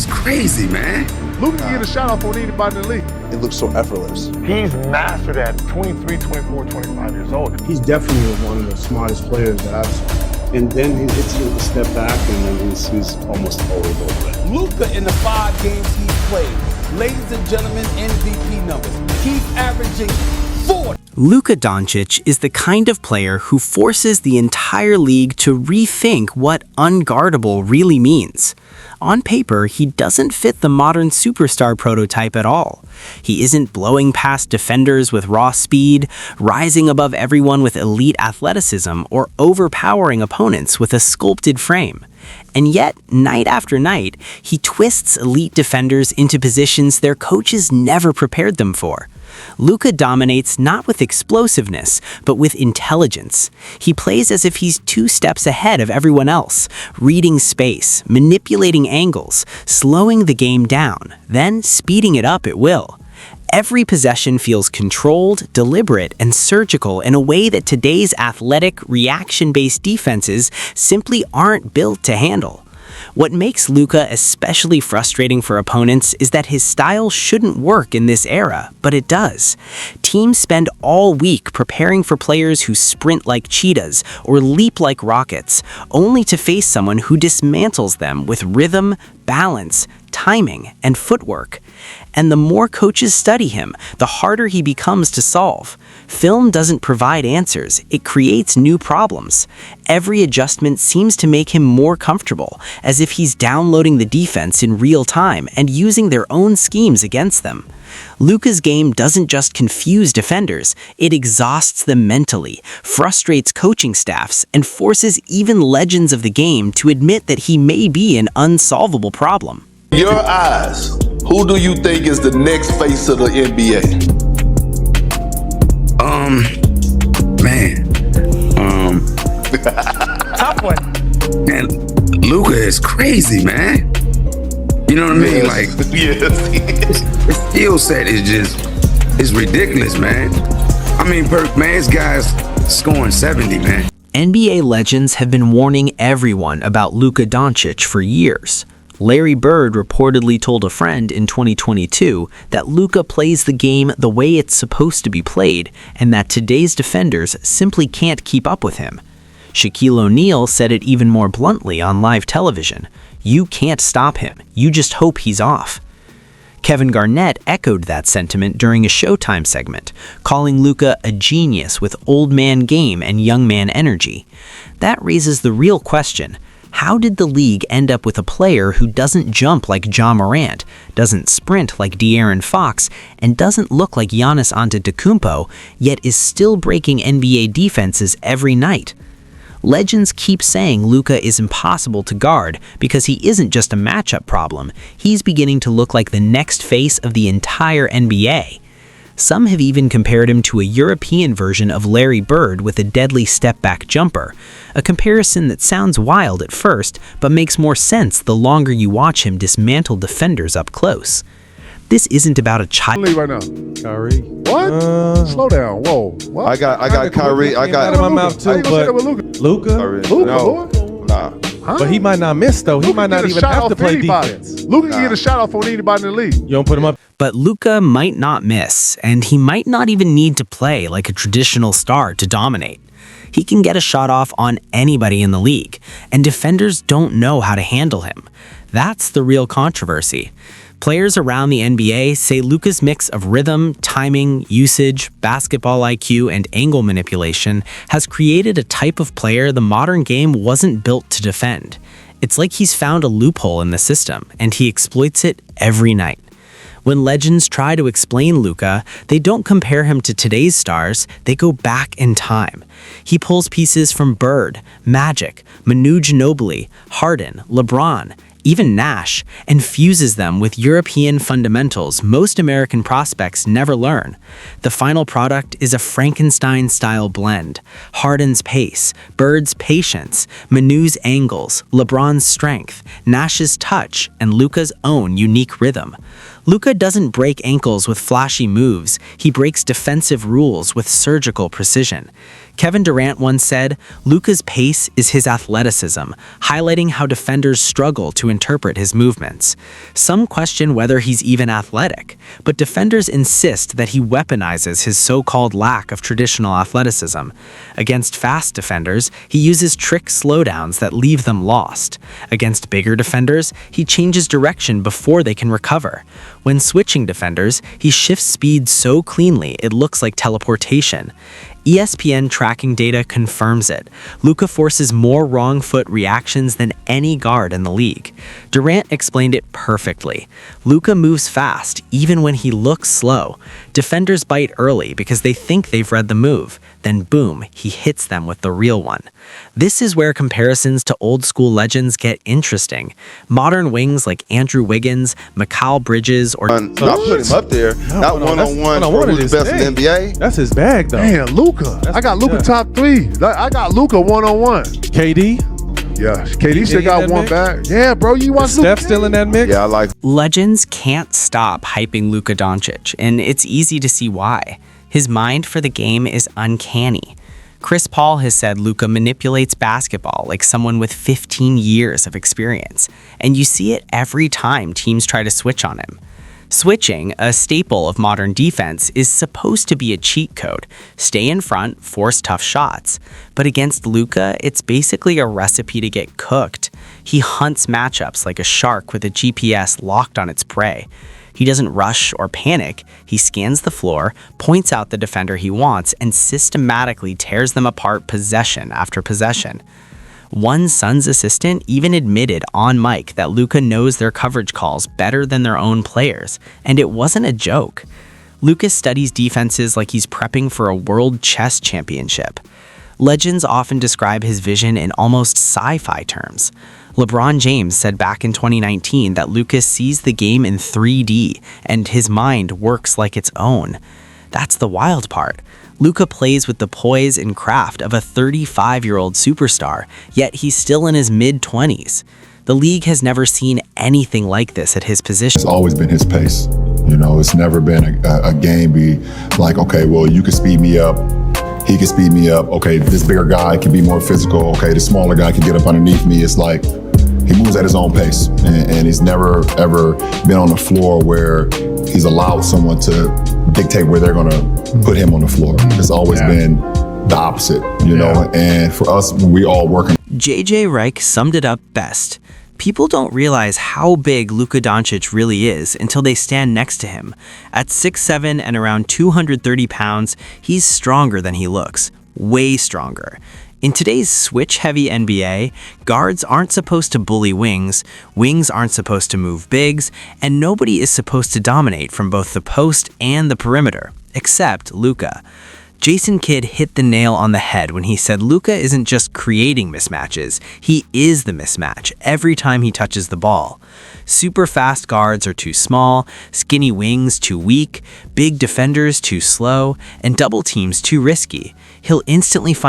is crazy, man. Luka can get a shot off on anybody in the league. It looks so effortless. He's mastered at 23, 24, 25 years old. He's definitely one of the smartest players that I've seen. And then he hits you with a step back, and then he's almost always open. Luka in the 5 games he's played. Ladies and gentlemen, MVP numbers. He's averaging 40. Luka Dončić is the kind of player who forces the entire league to rethink what unguardable really means. On paper, he doesn't fit the modern superstar prototype at all. He isn't blowing past defenders with raw speed, rising above everyone with elite athleticism, or overpowering opponents with a sculpted frame. And yet, night after night, he twists elite defenders into positions their coaches never prepared them for. Luka dominates not with explosiveness, but with intelligence. He plays as if he's 2 steps ahead of everyone else, reading space, manipulating angles, slowing the game down, then speeding it up at will. Every possession feels controlled, deliberate, and surgical in a way that today's athletic, reaction-based defenses simply aren't built to handle. What makes Luka especially frustrating for opponents is that his style shouldn't work in this era, but it does. Teams spend all week preparing for players who sprint like cheetahs or leap like rockets, only to face someone who dismantles them with rhythm, balance, timing, and footwork. And the more coaches study him, the harder he becomes to solve. Film doesn't provide answers, it creates new problems. Every adjustment seems to make him more comfortable, as if he's downloading the defense in real time and using their own schemes against them. Luka's game doesn't just confuse defenders, it exhausts them mentally, frustrates coaching staffs, and forces even legends of the game to admit that he may be an unsolvable problem. Your eyes, who do you think is the next face of the NBA? Top one. Man, Luka is crazy, man. You know what I mean? Like, yes. his skill set is ridiculous, man. I mean, this guy's scoring 70, man. NBA legends have been warning everyone about Luka Dončić for years. Larry Bird reportedly told a friend in 2022 that Luka plays the game the way it's supposed to be played and that today's defenders simply can't keep up with him. Shaquille O'Neal said it even more bluntly on live television. You can't stop him. You just hope he's off. Kevin Garnett echoed that sentiment during a Showtime segment, calling Luka a genius with old man game and young man energy. That raises the real question. How did the league end up with a player who doesn't jump like Ja Morant, doesn't sprint like De'Aaron Fox, and doesn't look like Giannis Antetokounmpo, yet is still breaking NBA defenses every night? Legends keep saying Luka is impossible to guard because he isn't just a matchup problem, he's beginning to look like the next face of the entire NBA. Some have even compared him to a European version of Larry Bird with a deadly step-back jumper, a comparison that sounds wild at first, but makes more sense the longer you watch him dismantle defenders up close. This isn't about a child. Leave right now. Kyrie. What? Slow down. Whoa. What? I got Kyrie. I got in my mouth too, but Luka. No. Nah. Huh? But he might not miss though. He Luka might not get a even shot have to off play anybody. defense. Luka can get a shot off on anybody in the league. You don't put him up. But Luka might not miss, and he might not even need to play like a traditional star to dominate. He can get a shot off on anybody in the league, and defenders don't know how to handle him. That's the real controversy. Players around the NBA say Luka's mix of rhythm, timing, usage, basketball IQ, and angle manipulation has created a type of player the modern game wasn't built to defend. It's like he's found a loophole in the system, and he exploits it every night. When legends try to explain Luka, they don't compare him to today's stars, they go back in time. He pulls pieces from Bird, Magic, Manu Ginobili, Harden, LeBron, even Nash, and fuses them with European fundamentals most American prospects never learn. The final product is a Frankenstein-style blend. Harden's pace, Bird's patience, Manu's angles, LeBron's strength, Nash's touch, and Luka's own unique rhythm. Luka doesn't break ankles with flashy moves, he breaks defensive rules with surgical precision. Kevin Durant once said, Luka's pace is his athleticism, highlighting how defenders struggle to interpret his movements. Some question whether he's even athletic, but defenders insist that he weaponizes his so-called lack of traditional athleticism. Against fast defenders, he uses trick slowdowns that leave them lost. Against bigger defenders, he changes direction before they can recover. When switching defenders, he shifts speed so cleanly it looks like teleportation. ESPN tracking data confirms it. Luka forces more wrong foot reactions than any guard in the league. Durant explained it perfectly. Luka moves fast, even when he looks slow. Defenders bite early because they think they've read the move. Then boom, he hits them with the real one. This is where comparisons to old school legends get interesting. Modern wings like Andrew Wiggins, Mikal Bridges, or... I put him up there. Not one-on-one for who's the best in the NBA. That's his bag, though. Man, Luka. I got Luka top 3. I got Luka one-on-one. KD? Yeah, KD still got one bag. Yeah, bro, you want Luka? Steph still in that mix? Yeah, I like. Legends can't stop hyping Luka Dončić, and it's easy to see why. His mind for the game is uncanny. Chris Paul has said Luka manipulates basketball like someone with 15 years of experience, and you see it every time teams try to switch on him. Switching, a staple of modern defense, is supposed to be a cheat code. Stay in front, force tough shots. But against Luka, it's basically a recipe to get cooked. He hunts matchups like a shark with a GPS locked on its prey. He doesn't rush or panic. He scans the floor, points out the defender he wants, and systematically tears them apart possession after possession. One Suns assistant even admitted on mic that Luka knows their coverage calls better than their own players, and it wasn't a joke. Luka studies defenses like he's prepping for a world chess championship. Legends often describe his vision in almost sci-fi terms. LeBron James said back in 2019 that Luka sees the game in 3D and his mind works like its own. That's the wild part. Luka plays with the poise and craft of a 35-year-old superstar, yet he's still in his mid-20s. The league has never seen anything like this at his position. It's always been his pace. You know, it's never been a game be like, okay, well, you can speed me up. He can speed me up. Okay, this bigger guy can be more physical. Okay, the smaller guy can get up underneath me. It's like he moves at his own pace, and he's never, ever been on the floor where he's allowed someone to dictate where they're going to put him on the floor. It's always been the opposite, you know, and for us, when we all working. J.J. Reich summed it up best. People don't realize how big Luka Dončić really is until they stand next to him. At 6'7" and around 230 pounds, he's stronger than he looks. Way stronger. In today's switch-heavy NBA, guards aren't supposed to bully wings aren't supposed to move bigs, and nobody is supposed to dominate from both the post and the perimeter, except Luka. Jason Kidd hit the nail on the head when he said Luka isn't just creating mismatches, he is the mismatch every time he touches the ball. Super fast guards are too small, skinny wings too weak, big defenders too slow, and double teams too risky. He'll instantly find